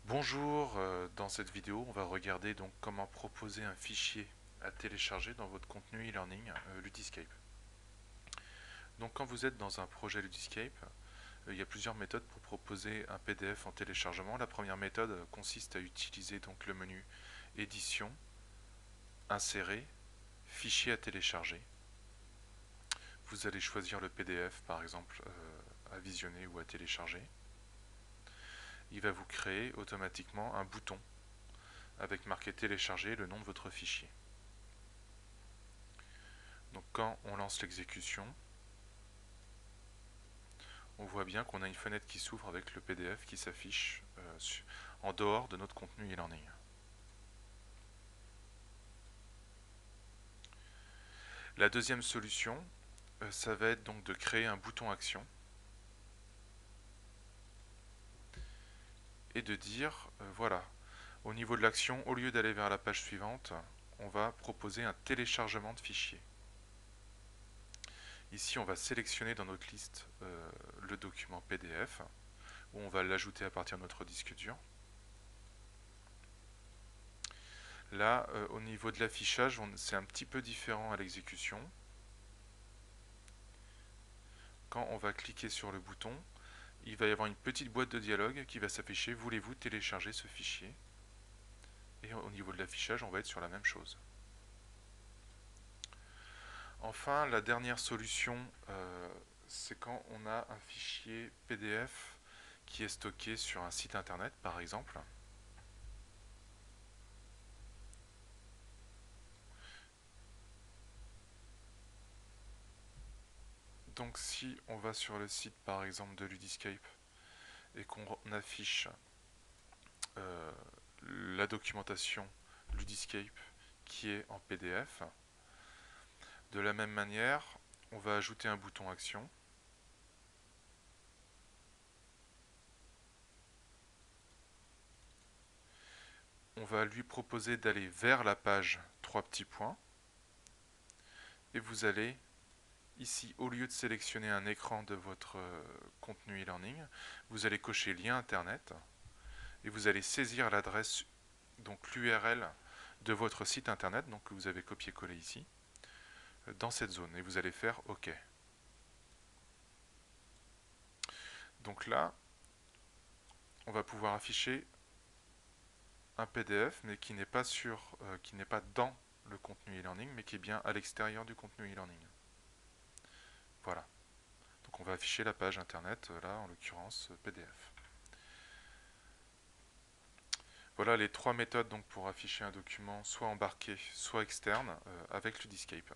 Bonjour, dans cette vidéo on va regarder donc comment proposer un fichier à télécharger dans votre contenu e-learning Ludiscape. Donc quand vous êtes dans un projet Ludiscape, il y a plusieurs méthodes pour proposer un PDF en téléchargement. La première méthode consiste à utiliser donc le menu édition, insérer, fichier à télécharger. Vous allez choisir le PDF par exemple à visionner ou à télécharger. Il va vous créer automatiquement un bouton avec marqué télécharger le nom de votre fichier. Donc quand on lance l'exécution, on voit bien qu'on a une fenêtre qui s'ouvre avec le PDF qui s'affiche en dehors de notre contenu e-learning. La deuxième solution, ça va être donc de créer un bouton action et de dire, voilà, au niveau de l'action, au lieu d'aller vers la page suivante, on va proposer un téléchargement de fichiers. Ici, on va sélectionner dans notre liste le document PDF, où on va l'ajouter à partir de notre disque dur. Là, au niveau de l'affichage, c'est un petit peu différent à l'exécution. Quand on va cliquer sur le bouton, il va y avoir une petite boîte de dialogue qui va s'afficher. Voulez-vous télécharger ce fichier? Et au niveau de l'affichage, on va être sur la même chose. Enfin, la dernière solution, c'est quand on a un fichier PDF qui est stocké sur un site internet, par exemple. Donc si on va sur le site par exemple de Ludiscape et qu'on affiche euh, la documentation Ludiscape qui est en PDF, de la même manière, on va ajouter un bouton action. On va lui proposer d'aller vers la page 3 petits points. Et vous allez ici, au lieu de sélectionner un écran de votre contenu e-learning, vous allez cocher lien internet et vous allez saisir l'adresse, donc l'URL de votre site internet, donc que vous avez copié-collé ici, dans cette zone, et vous allez faire OK. Donc là, on va pouvoir afficher un PDF, mais qui n'est pas qui n'est pas dans le contenu e-learning, mais qui est bien à l'extérieur du contenu e-learning. Voilà. Donc on va afficher la page internet, là en l'occurrence PDF. Voilà les trois méthodes donc, pour afficher un document soit embarqué, soit externe avec Ludiscape.